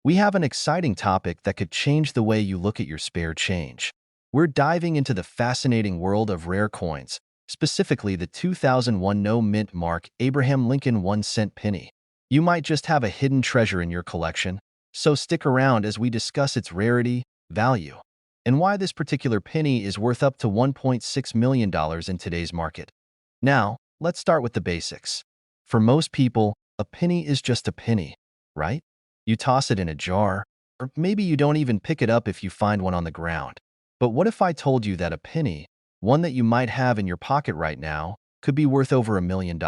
we have an exciting topic that could change the way you look at your spare change. We're diving into the fascinating world of rare coins, specifically the 2001 no-mint mark Abraham Lincoln 1-cent penny. You might just have a hidden treasure in your collection, so stick around as we discuss its rarity, value, and why this particular penny is worth up to $1.6 million in today's market. Now, let's start with the basics. For most people, a penny is just a penny, right? You toss it in a jar, or maybe you don't even pick it up if you find one on the ground. But what if I told you that a penny, one that you might have in your pocket right now, could be worth over $1 million?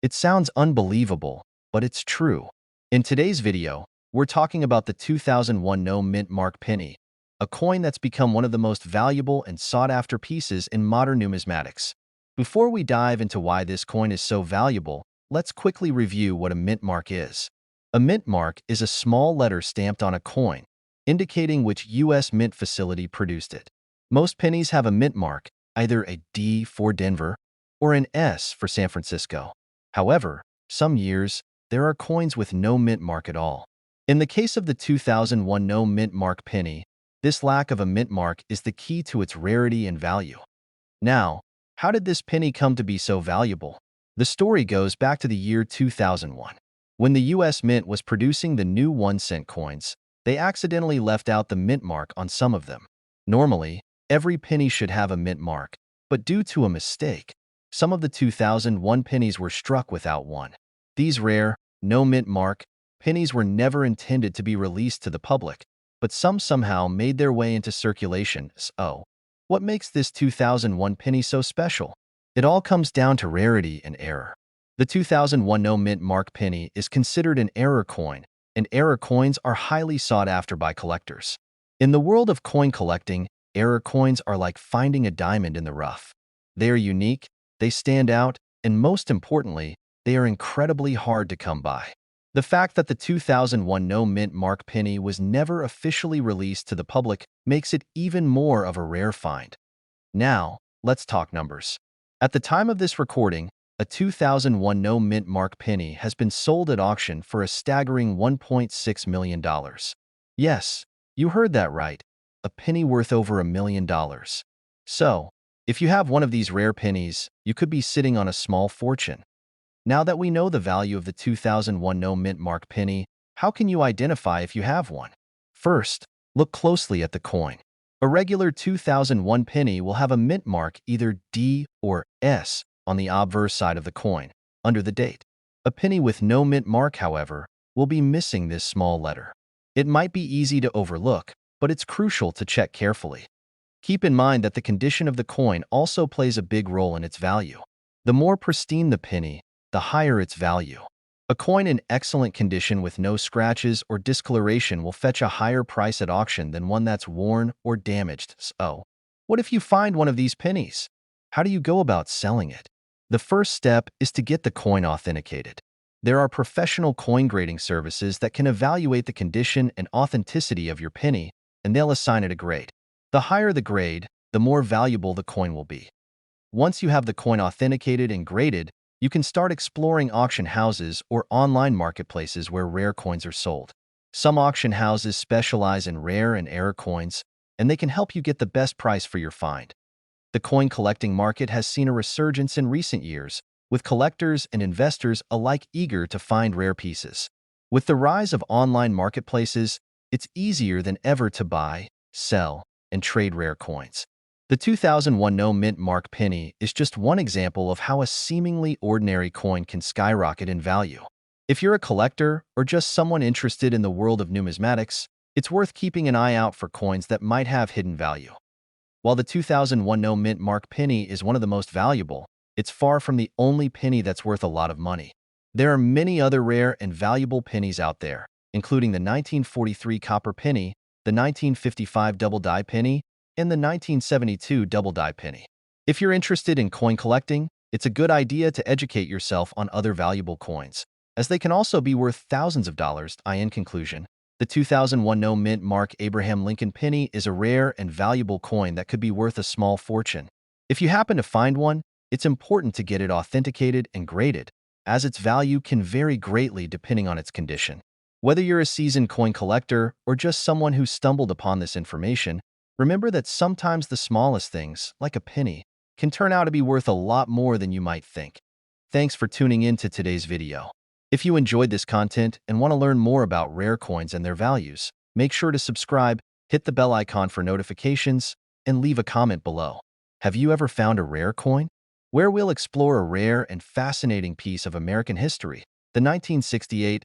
It sounds unbelievable, but it's true. In today's video, we're talking about the 2001 no-mint mark penny, a coin that's become one of the most valuable and sought-after pieces in modern numismatics. Before we dive into why this coin is so valuable, let's quickly review what a mint mark is. A mint mark is a small letter stamped on a coin, indicating which U.S. mint facility produced it. Most pennies have a mint mark, either a D for Denver or an S for San Francisco. However, some years, there are coins with no mint mark at all. In the case of the 2001 no mint mark penny, this lack of a mint mark is the key to its rarity and value. Now, how did this penny come to be so valuable? The story goes back to the year 2001. When the U.S. Mint was producing the new 1-cent coins, they accidentally left out the mint mark on some of them. Normally, every penny should have a mint mark, but due to a mistake, some of the 2001 pennies were struck without one. These rare, no mint mark pennies were never intended to be released to the public, but some somehow made their way into circulation. So, what makes this 2001 penny so special? It all comes down to rarity and error. The 2001 no-mint mark penny is considered an error coin, and error coins are highly sought after by collectors. In the world of coin collecting, error coins are like finding a diamond in the rough. They are unique, they stand out, and most importantly, they are incredibly hard to come by. The fact that the 2001 no-mint mark penny was never officially released to the public makes it even more of a rare find. Now, let's talk numbers. At the time of this recording, a 2001 no-mint mark penny has been sold at auction for a staggering $1.6 million. Yes, you heard that right, a penny worth over $1 million. So, if you have one of these rare pennies, you could be sitting on a small fortune. Now that we know the value of the 2001 no-mint mark penny, how can you identify if you have one? First, look closely at the coin. A regular 2001 penny will have a mint mark either D or S on the obverse side of the coin, under the date. A penny with no mint mark, however, will be missing this small letter. It might be easy to overlook, but it's crucial to check carefully. Keep in mind that the condition of the coin also plays a big role in its value. The more pristine the penny, the higher its value. A coin in excellent condition with no scratches or discoloration will fetch a higher price at auction than one that's worn or damaged. So, what if you find one of these pennies? How do you go about selling it? The first step is to get the coin authenticated. There are professional coin grading services that can evaluate the condition and authenticity of your penny, and they'll assign it a grade. The higher the grade, the more valuable the coin will be. Once you have the coin authenticated and graded, you can start exploring auction houses or online marketplaces where rare coins are sold. Some auction houses specialize in rare and error coins, and they can help you get the best price for your find. The coin collecting market has seen a resurgence in recent years, with collectors and investors alike eager to find rare pieces. With the rise of online marketplaces, it's easier than ever to buy, sell, and trade rare coins. The 2001 no-mint mark penny is just one example of how a seemingly ordinary coin can skyrocket in value. If you're a collector or just someone interested in the world of numismatics, it's worth keeping an eye out for coins that might have hidden value. While the 2001 no-mint mark penny is one of the most valuable, it's far from the only penny that's worth a lot of money. There are many other rare and valuable pennies out there, including the 1943 copper penny, the 1955 double-die penny, and the 1972 double-die penny. If you're interested in coin collecting, it's a good idea to educate yourself on other valuable coins, as they can also be worth thousands of dollars. In conclusion, the 2001 no-mint mark Abraham Lincoln penny is a rare and valuable coin that could be worth a small fortune. If you happen to find one, it's important to get it authenticated and graded, as its value can vary greatly depending on its condition. Whether you're a seasoned coin collector or just someone who stumbled upon this information, remember that sometimes the smallest things, like a penny, can turn out to be worth a lot more than you might think. Thanks for tuning in to today's video. If you enjoyed this content and want to learn more about rare coins and their values, make sure to subscribe, hit the bell icon for notifications, and leave a comment below. Have you ever found a rare coin? Where we'll explore a rare and fascinating piece of American history, the 1968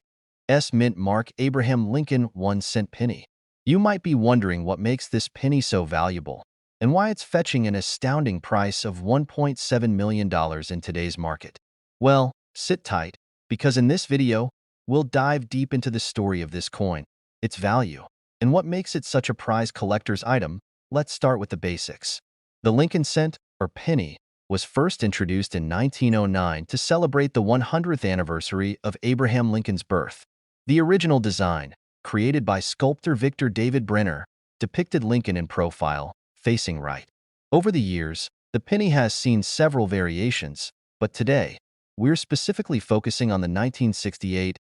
mint mark Abraham Lincoln 1-cent penny. You might be wondering what makes this penny so valuable and why it's fetching an astounding price of $1.7 million in today's market. Well, sit tight, because in this video, we'll dive deep into the story of this coin, its value, and what makes it such a prized collector's item. Let's start with the basics. The Lincoln cent, or penny, was first introduced in 1909 to celebrate the 100th anniversary of Abraham Lincoln's birth. The original design, created by sculptor Victor David Brenner, depicted Lincoln in profile, facing right. Over the years, the penny has seen several variations, but today, we're specifically focusing on the 1968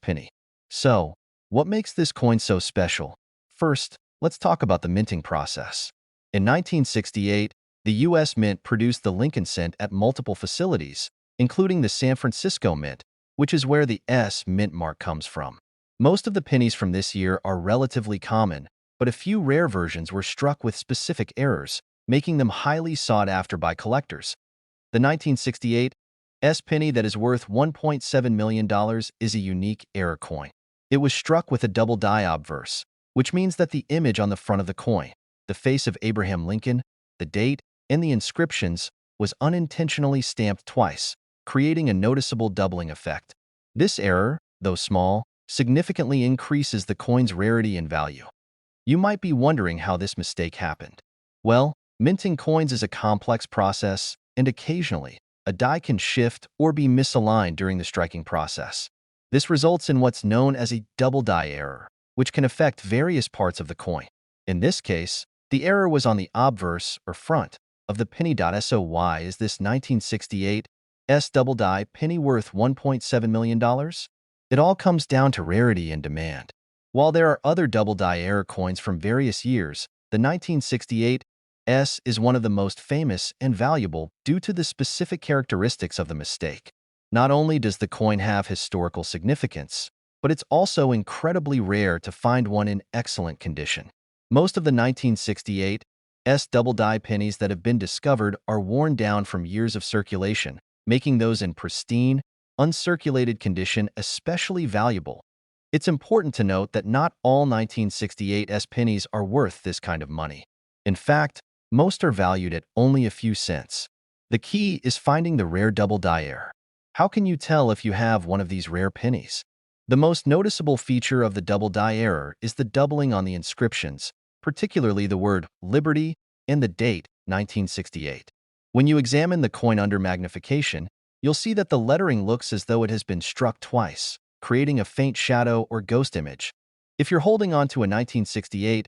penny. So, what makes this coin so special? First, let's talk about the minting process. In 1968, the U.S. Mint produced the Lincoln cent at multiple facilities, including the San Francisco Mint, which is where the mint mark comes from. Most of the pennies from this year are relatively common, but a few rare versions were struck with specific errors, making them highly sought after by collectors. The 1968 penny that is worth $1.7 million is a unique error coin. It was struck with a double die obverse, which means that the image on the front of the coin, the face of Abraham Lincoln, the date, and the inscriptions, was unintentionally stamped twice, creating a noticeable doubling effect. This error, though small, significantly increases the coin's rarity and value. You might be wondering how this mistake happened. Well, minting coins is a complex process, and occasionally, a die can shift or be misaligned during the striking process. This results in what's known as a double die error, which can affect various parts of the coin. In this case, the error was on the obverse, or front, of the penny. So why is this 1968 double die penny worth $1.7 million? It all comes down to rarity and demand. While there are other double die error coins from various years, the 1968 is one of the most famous and valuable due to the specific characteristics of the mistake. Not only does the coin have historical significance, but it's also incredibly rare to find one in excellent condition. Most of the 1968 double die pennies that have been discovered are worn down from years of circulation, making those in pristine, uncirculated condition especially valuable. It's important to note that not all 1968 pennies are worth this kind of money. In fact, most are valued at only a few cents. The key is finding the rare double die error. How can you tell if you have one of these rare pennies? The most noticeable feature of the double die error is the doubling on the inscriptions, particularly the word Liberty and the date 1968. When you examine the coin under magnification, you'll see that the lettering looks as though it has been struck twice, creating a faint shadow or ghost image. If you're holding on to a 1968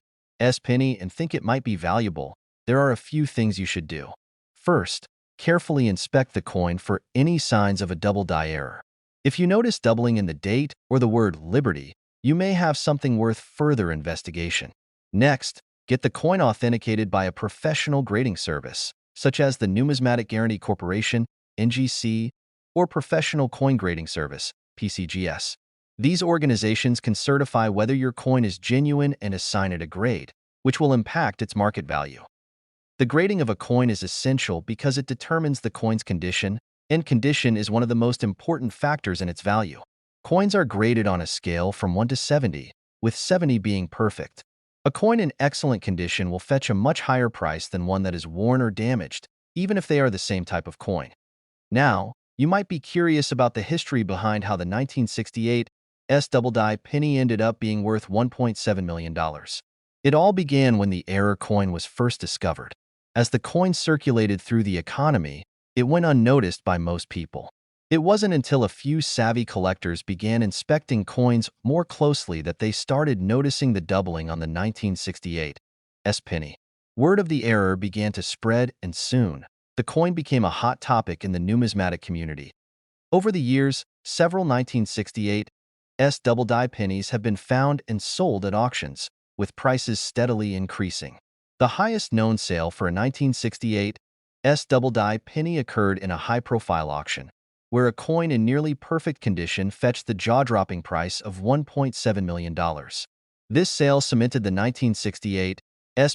penny and think it might be valuable, there are a few things you should do. First, carefully inspect the coin for any signs of a double die error. If you notice doubling in the date or the word Liberty, you may have something worth further investigation. Next, get the coin authenticated by a professional grading service, such as the Numismatic Guarantee Corporation, NGC, or Professional Coin Grading Service, PCGS. These organizations can certify whether your coin is genuine and assign it a grade, which will impact its market value. The grading of a coin is essential because it determines the coin's condition, and condition is one of the most important factors in its value. Coins are graded on a scale from 1 to 70, with 70 being perfect. A coin in excellent condition will fetch a much higher price than one that is worn or damaged, even if they are the same type of coin. Now, you might be curious about the history behind how the 1968 double die penny ended up being worth $1.7 million. It all began when the error coin was first discovered. As the coin circulated through the economy, it went unnoticed by most people. It wasn't until a few savvy collectors began inspecting coins more closely that they started noticing the doubling on the 1968 penny. Word of the error began to spread, and soon, the coin became a hot topic in the numismatic community. Over the years, several 1968 double-die pennies have been found and sold at auctions, with prices steadily increasing. The highest known sale for a 1968 double-die penny occurred in a high-profile auction, where a coin in nearly perfect condition fetched the jaw-dropping price of $1.7 million. This sale cemented the 1968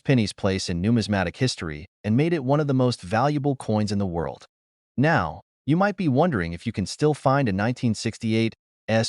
penny's place in numismatic history and made it one of the most valuable coins in the world. Now, you might be wondering if you can still find a 1968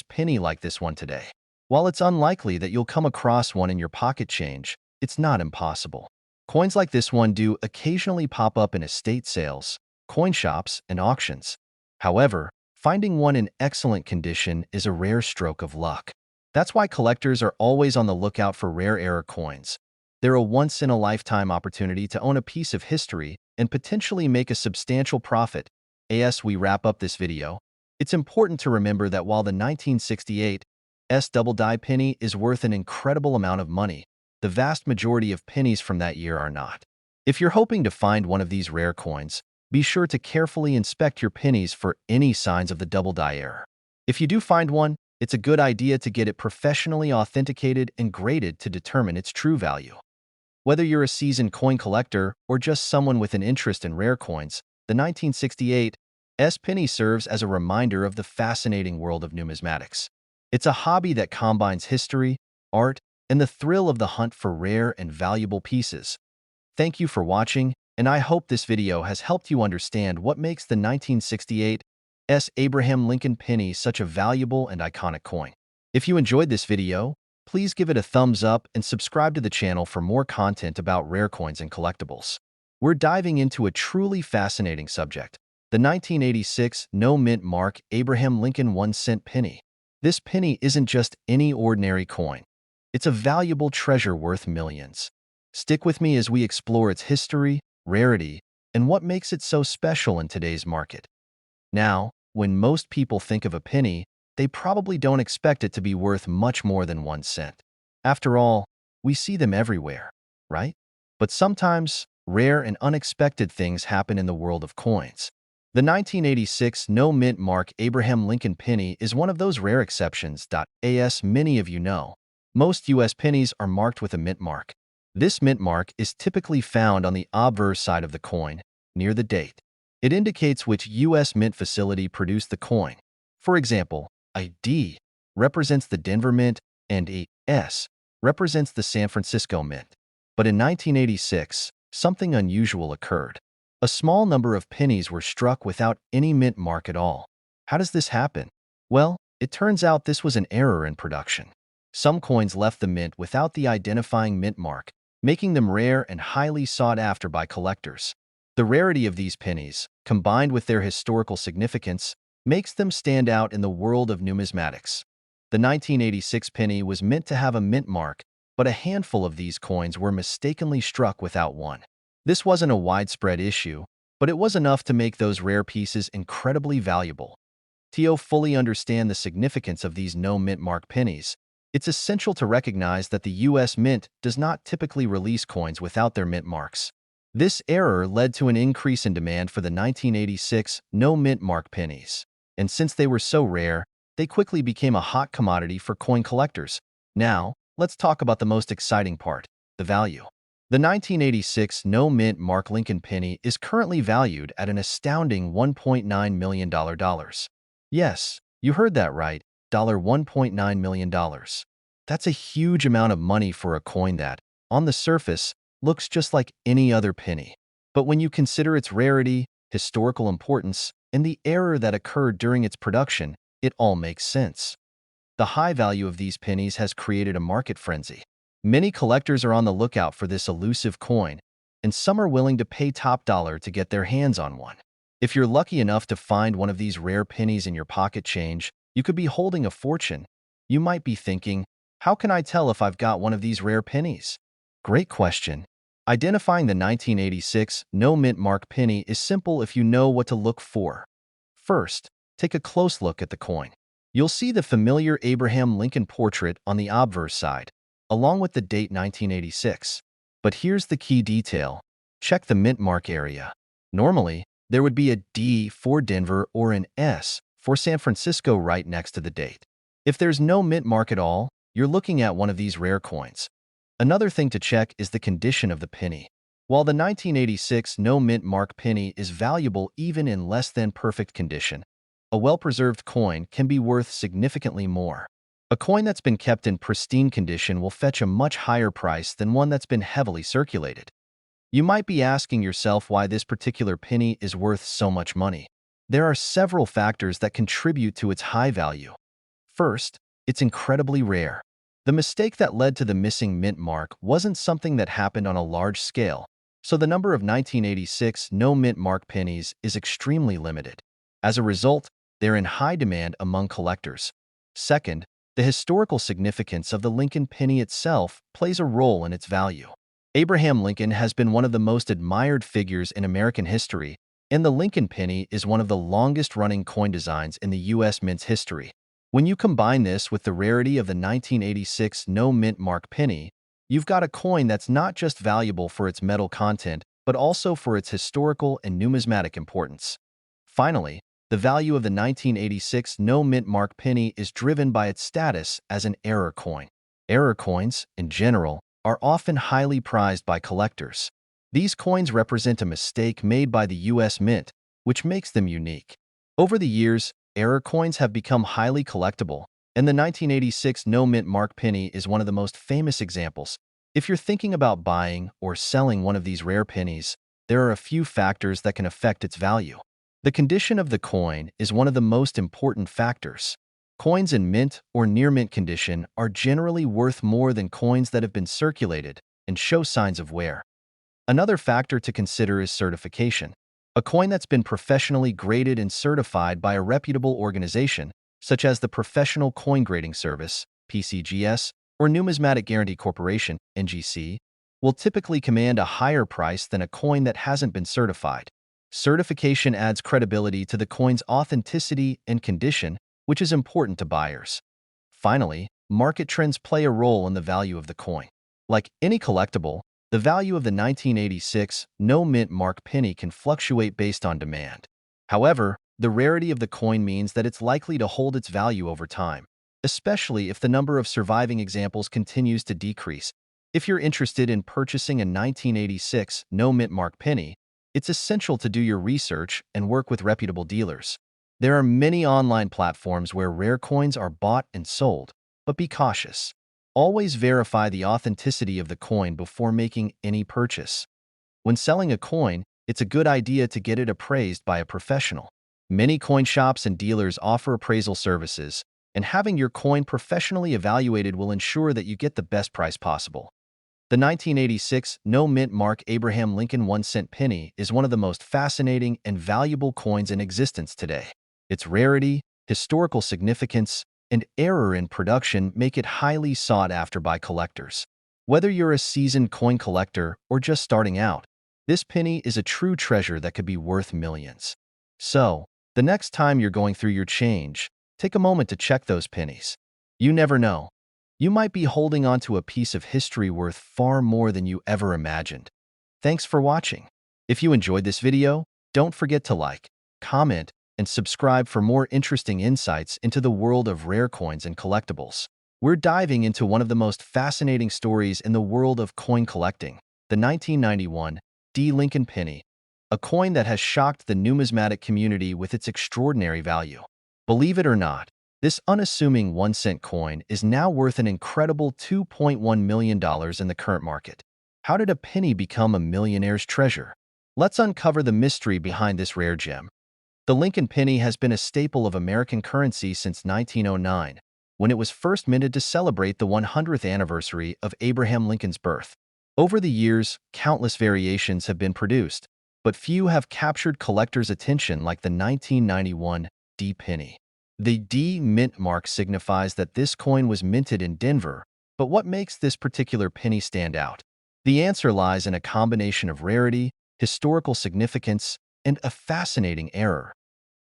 penny like this one today. While it's unlikely that you'll come across one in your pocket change, it's not impossible. Coins like this one do occasionally pop up in estate sales, coin shops, and auctions. However, finding one in excellent condition is a rare stroke of luck. That's why collectors are always on the lookout for rare era coins. They're a once-in-a-lifetime opportunity to own a piece of history and potentially make a substantial profit. As we wrap up this video, it's important to remember that while the 1968 double-die penny is worth an incredible amount of money, the vast majority of pennies from that year are not. If you're hoping to find one of these rare coins, be sure to carefully inspect your pennies for any signs of the double-die error. If you do find one, it's a good idea to get it professionally authenticated and graded to determine its true value. Whether you're a seasoned coin collector or just someone with an interest in rare coins, the 1968 penny serves as a reminder of the fascinating world of numismatics. It's a hobby that combines history, art, and the thrill of the hunt for rare and valuable pieces. Thank you for watching, and I hope this video has helped you understand what makes the 1968 Abraham Lincoln penny such a valuable and iconic coin. If you enjoyed this video, please give it a thumbs up and subscribe to the channel for more content about rare coins and collectibles. We're diving into a truly fascinating subject, the 1986 no-mint mark Abraham Lincoln 1-cent penny. This penny isn't just any ordinary coin. It's a valuable treasure worth millions. Stick with me as we explore its history, rarity, and what makes it so special in today's market. Now, when most people think of a penny, they probably don't expect it to be worth much more than 1 cent. After all, we see them everywhere, right? But sometimes, rare and unexpected things happen in the world of coins. The 1986 no-mint mark Abraham Lincoln penny is one of those rare exceptions. As many of you know, most U.S. pennies are marked with a mint mark. This mint mark is typically found on the obverse side of the coin, near the date. It indicates which U.S. mint facility produced the coin. For example, a D represents the Denver Mint and a S represents the San Francisco Mint. But in 1986, something unusual occurred. A small number of pennies were struck without any mint mark at all. How does this happen? Well, it turns out this was an error in production. Some coins left the mint without the identifying mint mark, making them rare and highly sought after by collectors. The rarity of these pennies, combined with their historical significance, makes them stand out in the world of numismatics. The 1986 penny was meant to have a mint mark, but a handful of these coins were mistakenly struck without one. This wasn't a widespread issue, but it was enough to make those rare pieces incredibly valuable. To fully understand the significance of these no-mint mark pennies, it's essential to recognize that the U.S. Mint does not typically release coins without their mint marks. This error led to an increase in demand for the 1986 no-mint mark pennies. And since they were so rare, they quickly became a hot commodity for coin collectors. Now, let's talk about the most exciting part, the value. The 1986 no-mint mark Lincoln penny is currently valued at an astounding $1.9 million. Yes, you heard that right, $1.9 million. That's a huge amount of money for a coin that, on the surface, looks just like any other penny. But when you consider its rarity, historical importance, and the error that occurred during its production, it all makes sense. The high value of these pennies has created a market frenzy. Many collectors are on the lookout for this elusive coin, and some are willing to pay top dollar to get their hands on one. If you're lucky enough to find one of these rare pennies in your pocket change, you could be holding a fortune. You might be thinking, how can I tell if I've got one of these rare pennies? Great question. Identifying the 1986 no-mint mark penny is simple if you know what to look for. First, take a close look at the coin. You'll see the familiar Abraham Lincoln portrait on the obverse side, along with the date 1986. But here's the key detail. Check the mint mark area. Normally, there would be a D for Denver or an S for San Francisco right next to the date. If there's no mint mark at all, you're looking at one of these rare coins. Another thing to check is the condition of the penny. While the 1986 no mint mark penny is valuable even in less than perfect condition, a well-preserved coin can be worth significantly more. A coin that's been kept in pristine condition will fetch a much higher price than one that's been heavily circulated. You might be asking yourself why this particular penny is worth so much money. There are several factors that contribute to its high value. First, it's incredibly rare. The mistake that led to the missing mint mark wasn't something that happened on a large scale, so the number of 1986 no mint mark pennies is extremely limited. As a result, they're in high demand among collectors. Second, the historical significance of the Lincoln penny itself plays a role in its value. Abraham Lincoln has been one of the most admired figures in American history, and the Lincoln penny is one of the longest-running coin designs in the U.S. mint's history. When you combine this with the rarity of the 1986 no mint mark penny, you've got a coin that's not just valuable for its metal content, but also for its historical and numismatic importance. Finally, the value of the 1986 no mint mark penny is driven by its status as an error coin. Error coins, in general, are often highly prized by collectors. These coins represent a mistake made by the U.S. Mint, which makes them unique. Over the years, error coins have become highly collectible, and the 1986 no mint mark penny is one of the most famous examples. If you're thinking about buying or selling one of these rare pennies, there are a few factors that can affect its value. The condition of the coin is one of the most important factors. Coins in mint or near mint condition are generally worth more than coins that have been circulated and show signs of wear. Another factor to consider is certification. A coin that's been professionally graded and certified by a reputable organization, such as the Professional Coin Grading Service, PCGS, or Numismatic Guarantee Corporation, NGC, will typically command a higher price than a coin that hasn't been certified. Certification adds credibility to the coin's authenticity and condition, which is important to buyers. Finally, market trends play a role in the value of the coin. Like any collectible, the value of the 1986 no mint mark penny can fluctuate based on demand. However, the rarity of the coin means that it's likely to hold its value over time, especially if the number of surviving examples continues to decrease. If you're interested in purchasing a 1986 no mint mark penny, it's essential to do your research and work with reputable dealers. There are many online platforms where rare coins are bought and sold, but be cautious. Always verify the authenticity of the coin before making any purchase. When selling a coin, it's a good idea to get it appraised by a professional. Many coin shops and dealers offer appraisal services, and having your coin professionally evaluated will ensure that you get the best price possible. The 1986 no mint mark Abraham Lincoln 1-cent penny is one of the most fascinating and valuable coins in existence today. Its rarity, historical significance, and error in production make it highly sought after by collectors. Whether you're a seasoned coin collector or just starting out, this penny is a true treasure that could be worth millions. So, the next time you're going through your change, take a moment to check those pennies. You never know. You might be holding onto a piece of history worth far more than you ever imagined. Thanks for watching. If you enjoyed this video, don't forget to like, comment, and subscribe for more interesting insights into the world of rare coins and collectibles. We're diving into one of the most fascinating stories in the world of coin collecting, the 1991 Lincoln penny, a coin that has shocked the numismatic community with its extraordinary value. Believe it or not, this unassuming 1-cent coin is now worth an incredible $2.1 million in the current market. How did a penny become a millionaire's treasure? Let's uncover the mystery behind this rare gem. The Lincoln penny has been a staple of American currency since 1909, when it was first minted to celebrate the 100th anniversary of Abraham Lincoln's birth. Over the years, countless variations have been produced, but few have captured collectors' attention like the 1991 D penny. The D mint mark signifies that this coin was minted in Denver, but what makes this particular penny stand out? The answer lies in a combination of rarity, historical significance, and a fascinating error.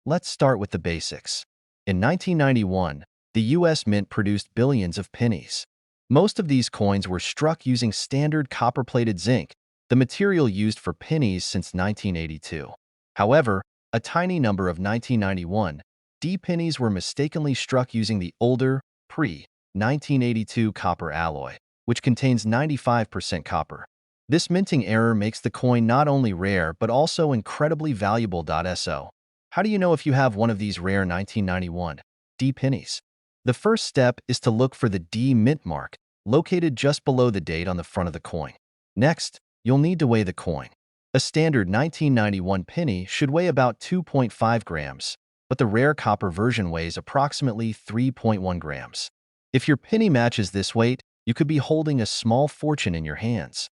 Let's start with the basics. In 1991, the U.S. Mint produced billions of pennies. Most of these coins were struck using standard copper-plated zinc, the material used for pennies since 1982. However, a tiny number of 1991 D pennies were mistakenly struck using the older, pre-1982 copper alloy, which contains 95% copper. This minting error makes the coin not only rare but also incredibly valuable. So, how do you know if you have one of these rare 1991 D pennies? The first step is to look for the D mint mark, located just below the date on the front of the coin. Next, you'll need to weigh the coin. A standard 1991 penny should weigh about 2.5 grams, but the rare copper version weighs approximately 3.1 grams. If your penny matches this weight, you could be holding a small fortune in your hands.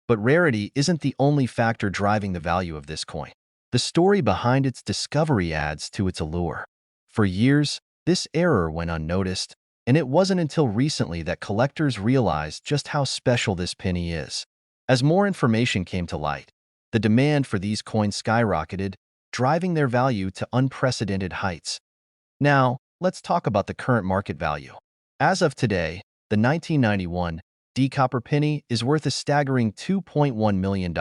But rarity isn't the only factor driving the value of this coin. The story behind its discovery adds to its allure. For years, this error went unnoticed, and it wasn't until recently that collectors realized just how special this penny is. As more information came to light, the demand for these coins skyrocketed, driving their value to unprecedented heights. Now, let's talk about the current market value. As of today, the 1991 D copper penny is worth a staggering $2.1 million,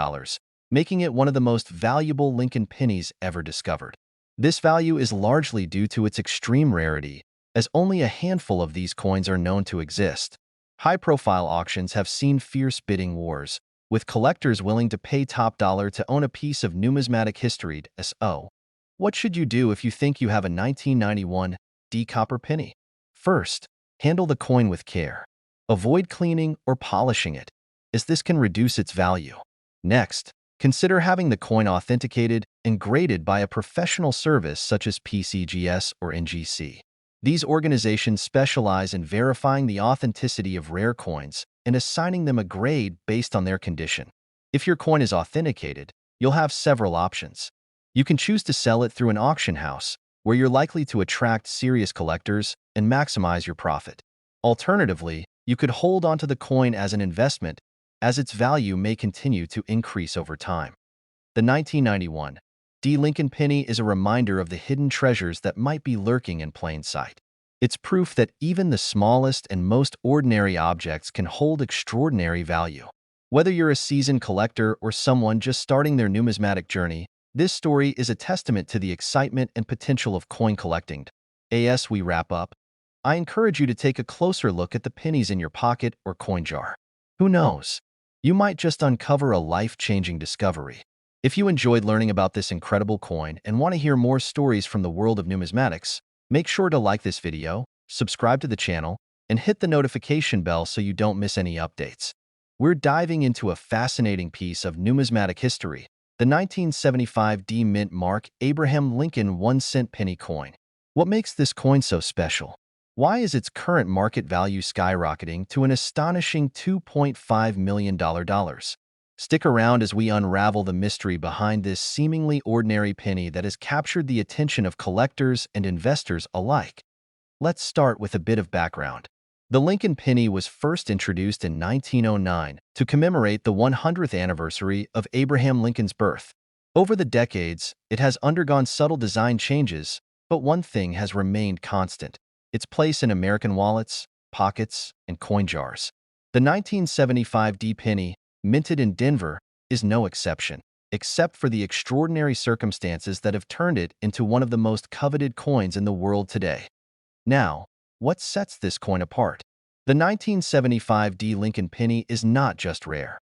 making it one of the most valuable Lincoln pennies ever discovered. This value is largely due to its extreme rarity, as only a handful of these coins are known to exist. High-profile auctions have seen fierce bidding wars, with collectors willing to pay top dollar to own a piece of numismatic history. So, what should you do if you think you have a 1991 D copper penny? First, handle the coin with care. Avoid cleaning or polishing it, as this can reduce its value. Next, consider having the coin authenticated and graded by a professional service such as PCGS or NGC. These organizations specialize in verifying the authenticity of rare coins and assigning them a grade based on their condition. If your coin is authenticated, you'll have several options. You can choose to sell it through an auction house, where you're likely to attract serious collectors and maximize your profit. Alternatively, you could hold onto the coin as an investment, as its value may continue to increase over time. The 1991 D Lincoln penny is a reminder of the hidden treasures that might be lurking in plain sight. It's proof that even the smallest and most ordinary objects can hold extraordinary value. Whether you're a seasoned collector or someone just starting their numismatic journey, this story is a testament to the excitement and potential of coin collecting. As we wrap up, I encourage you to take a closer look at the pennies in your pocket or coin jar. Who knows? You might just uncover a life-changing discovery. If you enjoyed learning about this incredible coin and want to hear more stories from the world of numismatics, make sure to like this video, subscribe to the channel, and hit the notification bell so you don't miss any updates. We're diving into a fascinating piece of numismatic history, the 1975 D Mint Mark Abraham Lincoln 1-cent penny coin. What makes this coin so special? Why is its current market value skyrocketing to an astonishing $2.5 million? Stick around as we unravel the mystery behind this seemingly ordinary penny that has captured the attention of collectors and investors alike. Let's start with a bit of background. The Lincoln penny was first introduced in 1909 to commemorate the 100th anniversary of Abraham Lincoln's birth. Over the decades, it has undergone subtle design changes, but one thing has remained constant: its place in American wallets, pockets, and coin jars. The 1975 D penny, minted in Denver, is no exception, except for the extraordinary circumstances that have turned it into one of the most coveted coins in the world today. Now, what sets this coin apart? The 1975 D Lincoln penny is not just rare.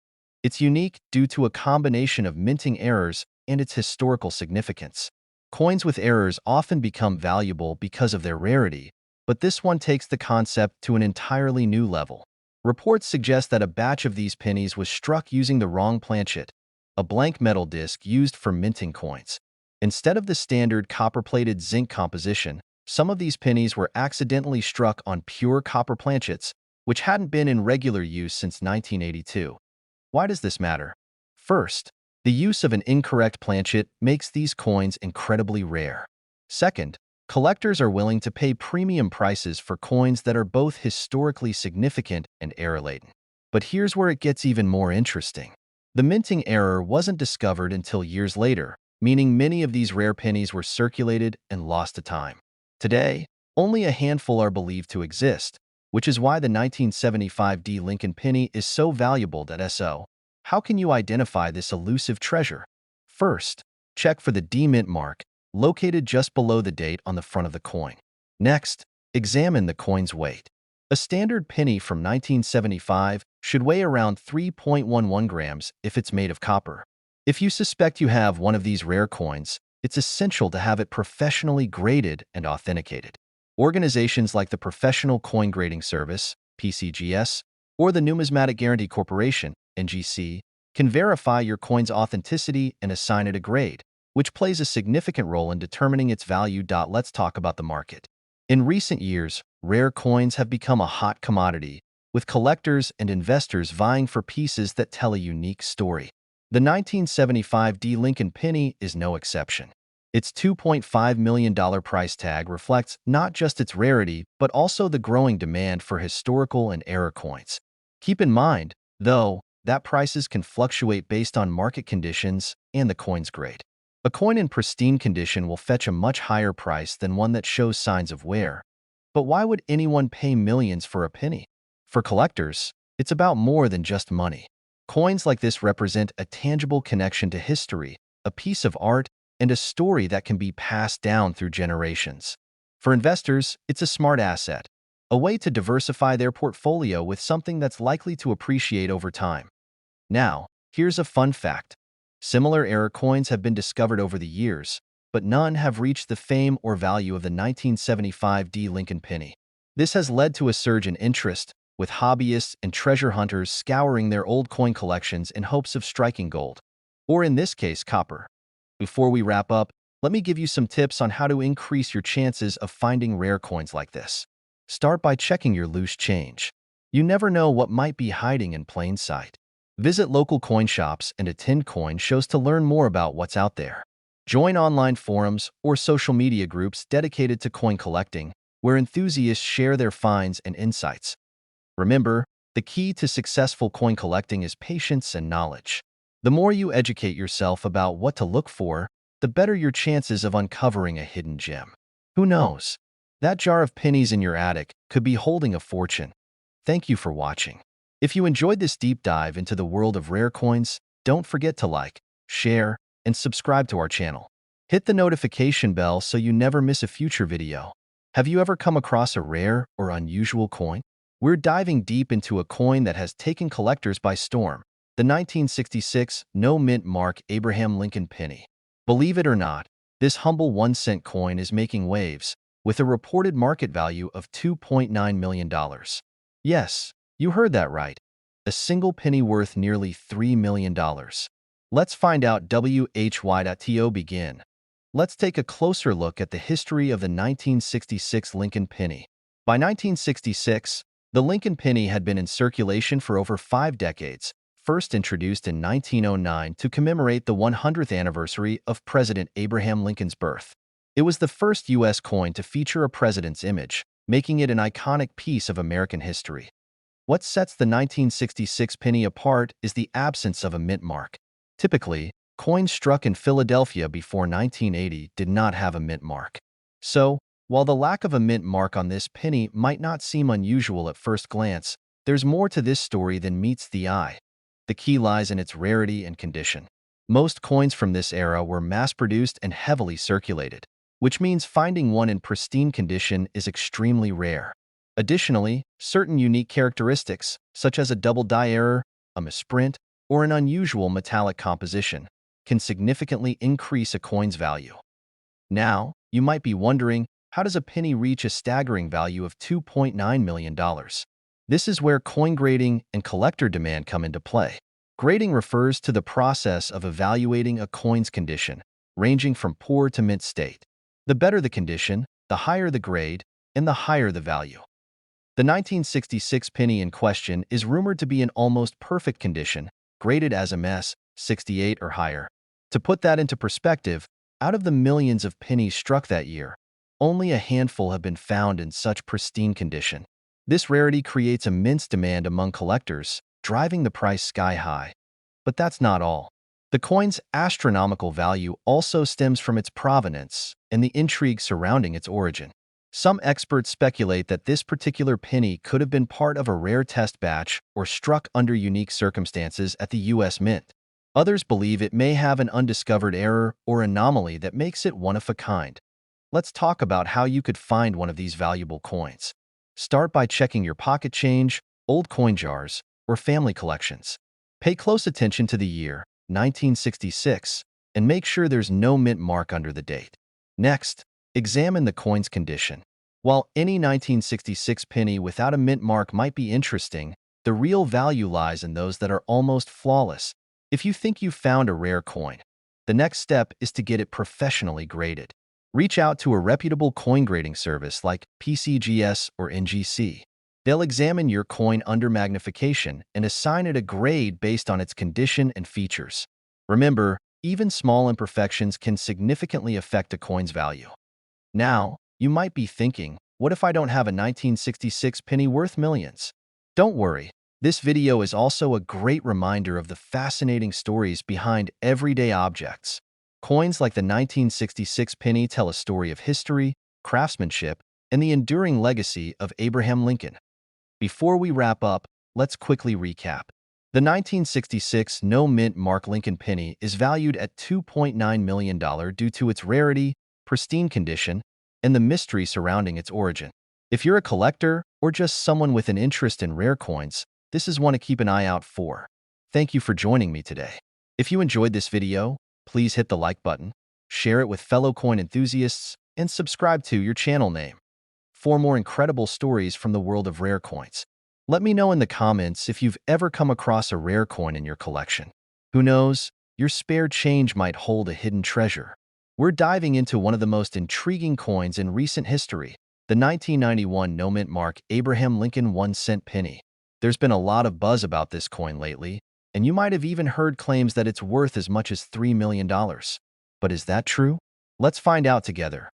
It's unique due to a combination of minting errors and its historical significance. Coins with errors often become valuable because of their rarity, but this one takes the concept to an entirely new level. Reports suggest that a batch of these pennies was struck using the wrong planchet, a blank metal disc used for minting coins. Instead of the standard copper-plated zinc composition, some of these pennies were accidentally struck on pure copper planchets, which hadn't been in regular use since 1982. Why does this matter? First, the use of an incorrect planchet makes these coins incredibly rare. Second, collectors are willing to pay premium prices for coins that are both historically significant and error-laden. But here's where it gets even more interesting. The minting error wasn't discovered until years later, meaning many of these rare pennies were circulated and lost to time. Today, only a handful are believed to exist, which is why the 1975 D Lincoln penny is so valuable. So, how can you identify this elusive treasure? First, check for the D Mint mark, located just below the date on the front of the coin. Next, examine the coin's weight. A standard penny from 1975 should weigh around 3.11 grams if it's made of copper. If you suspect you have one of these rare coins, it's essential to have it professionally graded and authenticated. Organizations like the Professional Coin Grading Service, PCGS, or the Numismatic Guarantee Corporation, NGC, can verify your coin's authenticity and assign it a grade, which plays a significant role in determining its value. Let's talk about the market. In recent years, rare coins have become a hot commodity, with collectors and investors vying for pieces that tell a unique story. The 1975 Lincoln penny is no exception. Its $2.5 million price tag reflects not just its rarity, but also the growing demand for historical and era coins. Keep in mind, though, that prices can fluctuate based on market conditions and the coin's grade. A coin in pristine condition will fetch a much higher price than one that shows signs of wear. But why would anyone pay millions for a penny? For collectors, it's about more than just money. Coins like this represent a tangible connection to history, a piece of art, and a story that can be passed down through generations. For investors, it's a smart asset, a way to diversify their portfolio with something that's likely to appreciate over time. Now, here's a fun fact. Similar era coins have been discovered over the years, but none have reached the fame or value of the 1975 Lincoln penny. This has led to a surge in interest, with hobbyists and treasure hunters scouring their old coin collections in hopes of striking gold, or in this case, copper. Before we wrap up, let me give you some tips on how to increase your chances of finding rare coins like this. Start by checking your loose change. You never know what might be hiding in plain sight. Visit local coin shops and attend coin shows to learn more about what's out there. Join online forums or social media groups dedicated to coin collecting, where enthusiasts share their finds and insights. Remember, the key to successful coin collecting is patience and knowledge. The more you educate yourself about what to look for, the better your chances of uncovering a hidden gem. Who knows? That jar of pennies in your attic could be holding a fortune. Thank you for watching. If you enjoyed this deep dive into the world of rare coins, don't forget to like, share, and subscribe to our channel. Hit the notification bell so you never miss a future video. Have you ever come across a rare or unusual coin? We're diving deep into a coin that has taken collectors by storm, the 1966 no-mint mark Abraham Lincoln penny. Believe it or not, this humble 1-cent coin is making waves, with a reported market value of $2.9 million. Yes, you heard that right. A single penny worth nearly $3 million. Let's find out why.to begin. Let's take a closer look at the history of the 1966 Lincoln penny. By 1966, the Lincoln penny had been in circulation for over 5 decades, first introduced in 1909 to commemorate the 100th anniversary of President Abraham Lincoln's birth. It was the first U.S. coin to feature a president's image, making it an iconic piece of American history. What sets the 1966 penny apart is the absence of a mint mark. Typically, coins struck in Philadelphia before 1980 did not have a mint mark. So, while the lack of a mint mark on this penny might not seem unusual at first glance, there's more to this story than meets the eye. The key lies in its rarity and condition. Most coins from this era were mass-produced and heavily circulated, which means finding one in pristine condition is extremely rare. Additionally, certain unique characteristics, such as a double die error, a misprint, or an unusual metallic composition, can significantly increase a coin's value. Now, you might be wondering, how does a penny reach a staggering value of $2.9 million? This is where coin grading and collector demand come into play. Grading refers to the process of evaluating a coin's condition, ranging from poor to mint state. The better the condition, the higher the grade, and the higher the value. The 1966 penny in question is rumored to be in almost perfect condition, graded as MS 68 or higher. To put that into perspective, out of the millions of pennies struck that year, only a handful have been found in such pristine condition. This rarity creates immense demand among collectors, driving the price sky high. But that's not all. The coin's astronomical value also stems from its provenance and the intrigue surrounding its origin. Some experts speculate that this particular penny could have been part of a rare test batch or struck under unique circumstances at the U.S. Mint. Others believe it may have an undiscovered error or anomaly that makes it one of a kind. Let's talk about how you could find one of these valuable coins. Start by checking your pocket change, old coin jars, or family collections. Pay close attention to the year, 1966, and make sure there's no mint mark under the date. Next, examine the coin's condition. While any 1966 penny without a mint mark might be interesting, the real value lies in those that are almost flawless. If you think you've found a rare coin, the next step is to get it professionally graded. Reach out to a reputable coin grading service like PCGS or NGC. They'll examine your coin under magnification and assign it a grade based on its condition and features. Remember, even small imperfections can significantly affect a coin's value. Now, you might be thinking, what if I don't have a 1966 penny worth millions? Don't worry, this video is also a great reminder of the fascinating stories behind everyday objects. Coins like the 1966 penny tell a story of history, craftsmanship, and the enduring legacy of Abraham Lincoln. Before we wrap up, let's quickly recap. The 1966 no-mint mark Lincoln penny is valued at $2.9 million due to its rarity, pristine condition, and the mystery surrounding its origin. If you're a collector or just someone with an interest in rare coins, this is one to keep an eye out for. Thank you for joining me today. If you enjoyed this video, please hit the like button, share it with fellow coin enthusiasts, and subscribe to your channel name for more incredible stories from the world of rare coins. Let me know in the comments if you've ever come across a rare coin in your collection. Who knows, your spare change might hold a hidden treasure. We're diving into one of the most intriguing coins in recent history, the 1991 no-mint mark Abraham Lincoln 1-cent penny. There's been a lot of buzz about this coin lately, and you might have even heard claims that it's worth as much as $3 million. But is that true? Let's find out together.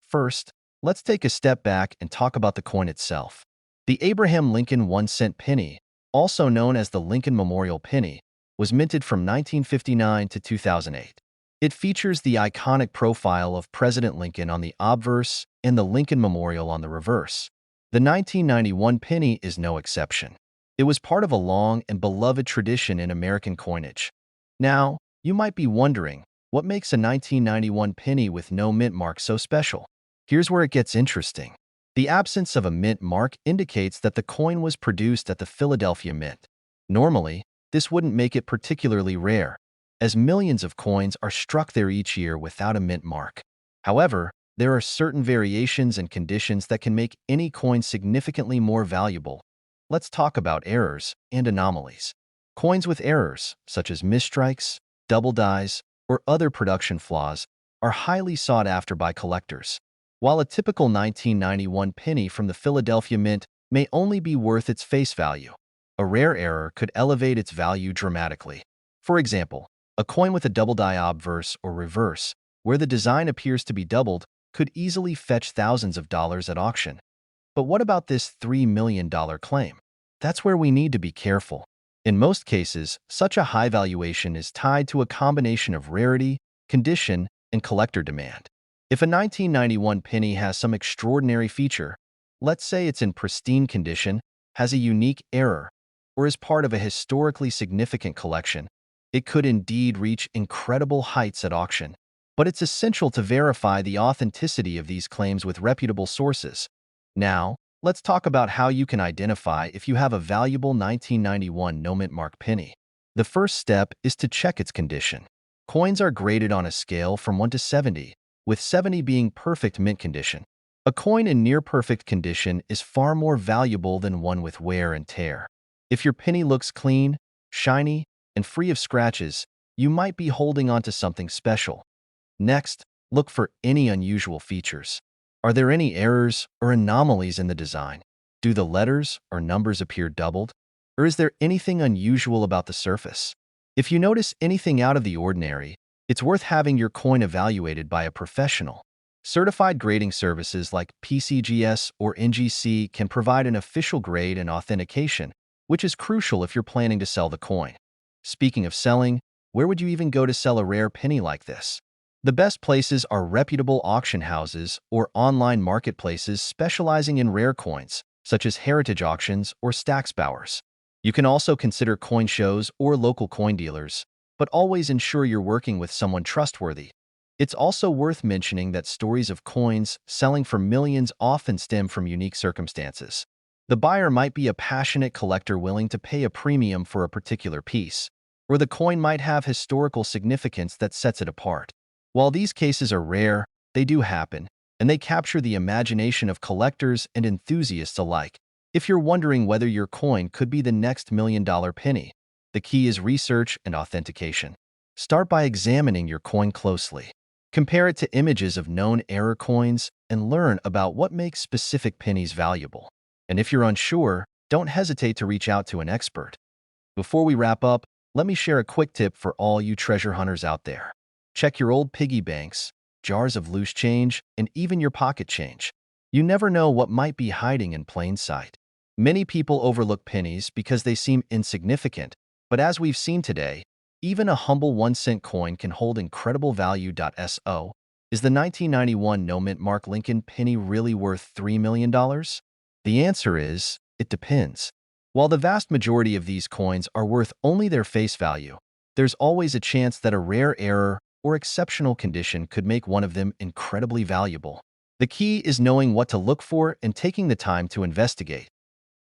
First, let's take a step back and talk about the coin itself. The Abraham Lincoln 1-cent penny, also known as the Lincoln Memorial Penny, was minted from 1959 to 2008. It features the iconic profile of President Lincoln on the obverse and the Lincoln Memorial on the reverse. The 1991 penny is no exception. It was part of a long and beloved tradition in American coinage. Now, you might be wondering, what makes a 1991 penny with no mint mark so special? Here's where it gets interesting. The absence of a mint mark indicates that the coin was produced at the Philadelphia Mint. Normally, this wouldn't make it particularly rare, as millions of coins are struck there each year without a mint mark. However, there are certain variations and conditions that can make any coin significantly more valuable. Let's talk about errors and anomalies. Coins with errors, such as misstrikes, double dies, or other production flaws, are highly sought after by collectors. While a typical 1991 penny from the Philadelphia Mint may only be worth its face value, a rare error could elevate its value dramatically. For example, a coin with a double die obverse or reverse, where the design appears to be doubled, could easily fetch thousands of dollars at auction. But what about this $3 million claim? That's where we need to be careful. In most cases, such a high valuation is tied to a combination of rarity, condition, and collector demand. If a 1991 penny has some extraordinary feature, let's say it's in pristine condition, has a unique error, or is part of a historically significant collection, it could indeed reach incredible heights at auction. But it's essential to verify the authenticity of these claims with reputable sources. Now, let's talk about how you can identify if you have a valuable 1991 no-mint mark penny. The first step is to check its condition. Coins are graded on a scale from 1 to 70, with 70 being perfect mint condition. A coin in near-perfect condition is far more valuable than one with wear and tear. If your penny looks clean, shiny, and free of scratches, you might be holding onto something special. Next, look for any unusual features. Are there any errors or anomalies in the design? Do the letters or numbers appear doubled? Or is there anything unusual about the surface? If you notice anything out of the ordinary, it's worth having your coin evaluated by a professional. Certified grading services like PCGS or NGC can provide an official grade and authentication, which is crucial if you're planning to sell the coin. Speaking of selling, where would you even go to sell a rare penny like this? The best places are reputable auction houses or online marketplaces specializing in rare coins, such as heritage auctions or Stacksbowers. You can also consider coin shows or local coin dealers, but always ensure you're working with someone trustworthy. It's also worth mentioning that stories of coins selling for millions often stem from unique circumstances. The buyer might be a passionate collector willing to pay a premium for a particular piece, or the coin might have historical significance that sets it apart. While these cases are rare, they do happen, and they capture the imagination of collectors and enthusiasts alike. If you're wondering whether your coin could be the next $1 million penny, the key is research and authentication. Start by examining your coin closely. Compare it to images of known error coins and learn about what makes specific pennies valuable. And if you're unsure, don't hesitate to reach out to an expert. Before we wrap up, let me share a quick tip for all you treasure hunters out there. Check your old piggy banks, jars of loose change, and even your pocket change. You never know what might be hiding in plain sight. Many people overlook pennies because they seem insignificant, but as we've seen today, even a humble 1-cent coin can hold incredible value. So, is the 1991 no-mint Mark Lincoln penny really worth $3 million? The answer is, it depends. While the vast majority of these coins are worth only their face value, there's always a chance that a rare error or exceptional condition could make one of them incredibly valuable. The key is knowing what to look for and taking the time to investigate.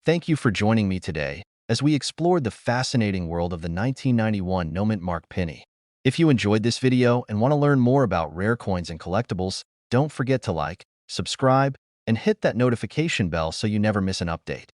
Thank you for joining me today as we explored the fascinating world of the 1991 no-mint Mark penny. If you enjoyed this video and want to learn more about rare coins and collectibles, don't forget to like, subscribe, and hit that notification bell so you never miss an update.